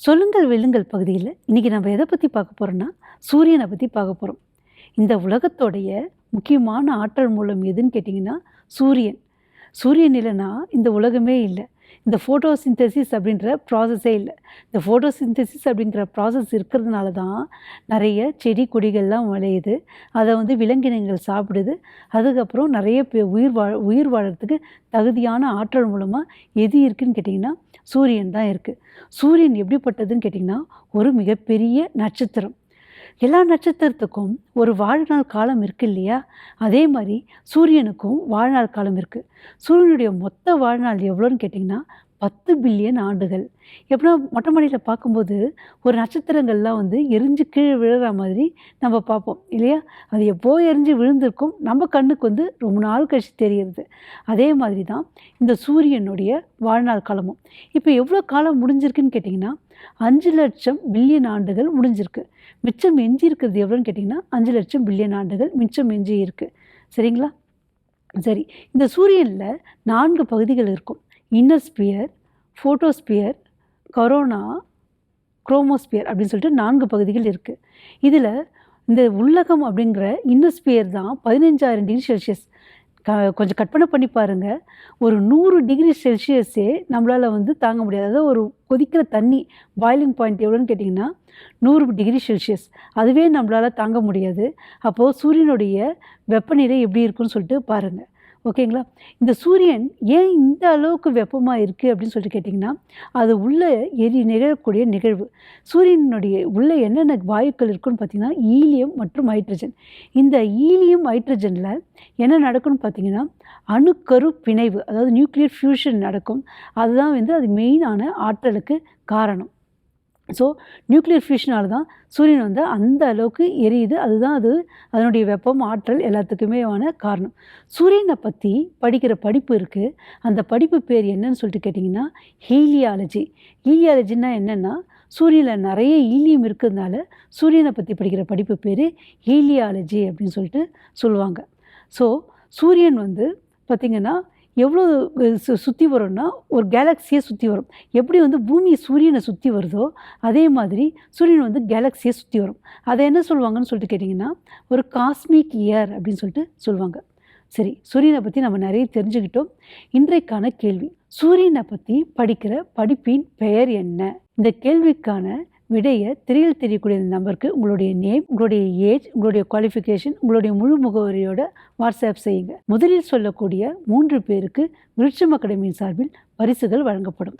சொல்லுங்கள் வெல்லுங்கள் பகுதியில் இன்றைக்கி நம்ம எதை பற்றி பார்க்க போகிறோன்னா சூரியனை பற்றி பார்க்க போகிறோம். இந்த உலகத்தோடைய முக்கியமான ஆற்றல் மூலம் எதுன்னு கேட்டிங்கன்னா சூரியன். சூரியன் இல்லைன்னா இந்த உலகமே இல்லை. இந்த ஃபோட்டோசிந்தசிஸ் அப்படின்ற ப்ராசஸே இல்லை. இந்த ஃபோட்டோசிந்தசிஸ் அப்படிங்கிற ப்ராசஸ் இருக்கிறதுனால தான் நிறைய செடி கொடிகள்லாம் விளையுது. அதை விலங்கினங்கள் சாப்பிடுது. அதுக்கப்புறம் நிறைய உயிர் வாழறதுக்கு தகுதியான ஆற்றல் மூலமாக எது இருக்குதுன்னு கேட்டிங்கன்னா சூரியன் தான் இருக்குது. சூரியன் எப்படிப்பட்டதுன்னு கேட்டிங்கன்னா ஒரு மிகப்பெரிய நட்சத்திரம். எல்லா நட்சத்திரத்துக்கும் ஒரு வாழ்நாள் காலம் இருக்குது இல்லையா? அதே மாதிரி சூரியனுக்கும் வாழ்நாள் காலம் இருக்குது. சூரியனுடைய மொத்த வாழ்நாள் எவ்வளோன்னு கேட்டிங்கன்னா 10 பில்லியன் ஆண்டுகள். எப்படின்னா மொட்டை மாடியில் பார்க்கும்போது ஒரு நட்சத்திரங்கள்லாம் எரிஞ்சு கீழே விழுற மாதிரி நம்ம பார்ப்போம் இல்லையா? அது எப்போ எரிஞ்சு விழுந்திருக்கும், நம்ம கண்ணுக்கு ரொம்ப நாள் கழிச்சு தெரியுது. அதே மாதிரி தான் இந்த சூரியனுடைய வாழ்நாள் காலமும். இப்போ எவ்வளோ காலம் முடிஞ்சிருக்குன்னு கேட்டிங்கன்னா 5 லட்சம் பில்லியன் ஆண்டுகள் முடிஞ்சிருக்கு. மிச்சம் எஞ்சி இருக்கிறது எவ்வளோன்னு கேட்டிங்கன்னா 5 லட்சம் பில்லியன் ஆண்டுகள் மிச்சம் எஞ்சி இருக்குது. சரிங்களா? சரி, இந்த சூரியனில் 4 பகுதிகள் இருக்கும். Inner sphere, photosphere, corona, chromosphere அப்படின்னு சொல்லிட்டு 4 பகுதிகள் இருக்குது. இதில் இந்த உள்ளகம் அப்படிங்கிற இன்னர் ஸ்பியர் தான் 15,000 டிகிரி செல்சியஸ். கொஞ்சம் கற்பனை பண்ணி பாருங்கள். ஒரு 100 டிகிரி செல்சியஸே நம்மளால் தாங்க முடியாது. அதாவது ஒரு கொதிக்கிற தண்ணி பாய்லிங் பாயிண்ட் எவ்வளோன்னு கேட்டிங்கன்னா 100 டிகிரி செல்சியஸ். அதுவே நம்மளால் தாங்க முடியாது. அப்போது சூரியனுடைய வெப்பநிலை எப்படி இருக்குன்னு சொல்லிட்டு பாருங்கள். ஓகேங்களா? இந்த சூரியன் ஏன் இந்த அளவுக்கு வெப்பமாக இருக்குது அப்படின்னு சொல்லிட்டு கேட்டிங்கன்னா அது உள்ளே நிகழக்கூடிய நிகழ்வு. சூரியனுடைய உள்ளே என்னென்ன வாயுக்கள் இருக்குன்னு பார்த்திங்கன்னா ஈலியம் மற்றும் ஹைட்ரஜன். இந்த ஈலியம் ஹைட்ரஜனில் என்ன நடக்கும்னு பார்த்திங்கன்னா அணுக்கரு பிணைவு, அதாவது நியூக்ளியர் ஃபியூஷன் நடக்கும். அதுதான் அது மெயினான ஆற்றலுக்கு காரணம். ஸோ நியூக்ளியர் ஃபியூஷனால் தான் சூரியன் அந்த அளவுக்கு எரியுது. அதுதான் அதனுடைய வெப்பம், ஆற்றல் எல்லாத்துக்குமே காரணம். சூரியனை பற்றி படிக்கிற படிப்பு இருக்குது. அந்த படிப்பு பேர் என்னன்னு சொல்லிட்டு கேட்டிங்கன்னா ஹீலியாலஜி. ஹீலியாலஜின்னா என்னென்னா சூரியனில் நிறைய ஈலியம் இருக்கிறதுனால சூரியனை பற்றி படிக்கிற படிப்பு பேர் ஹீலியாலஜி அப்படின்னு சொல்லிட்டு சொல்லுவாங்க. ஸோ சூரியன் பார்த்திங்கன்னா எவ்வளோ சுற்றி வரும்னா ஒரு கேலக்ஸியை சுற்றி வரும். எப்படி பூமி சூரியனை சுற்றி வருதோ அதே மாதிரி சூரியன் கேலக்ஸியை சுற்றி வரும். அதை என்ன சொல்லுவாங்கன்னு சொல்லிட்டு கேட்டிங்கன்னா ஒரு காஸ்மிக் இயர் அப்படின்னு சொல்லிட்டு சொல்லுவாங்க. சரி, சூரியனை பற்றி நம்ம நிறைய தெரிஞ்சுக்கிட்டோம். இன்றைக்கான கேள்வி, சூரியனை பற்றி படிக்கிற படிப்பின் பெயர் என்ன? இந்த கேள்விக்கான விடையை திரையில் தெரியக்கூடிய நம்பருக்கு உங்களுடைய நேம், உங்களுடைய ஏஜ், உங்களுடைய குவாலிஃபிகேஷன், உங்களுடைய முழு முகவரியோட வாட்ஸ்அப் செய்யுங்க. முதலில் சொல்லக்கூடிய 3 பேருக்கு விருட்சம் அகாடமியின் சார்பில் பரிசுகள் வழங்கப்படும்.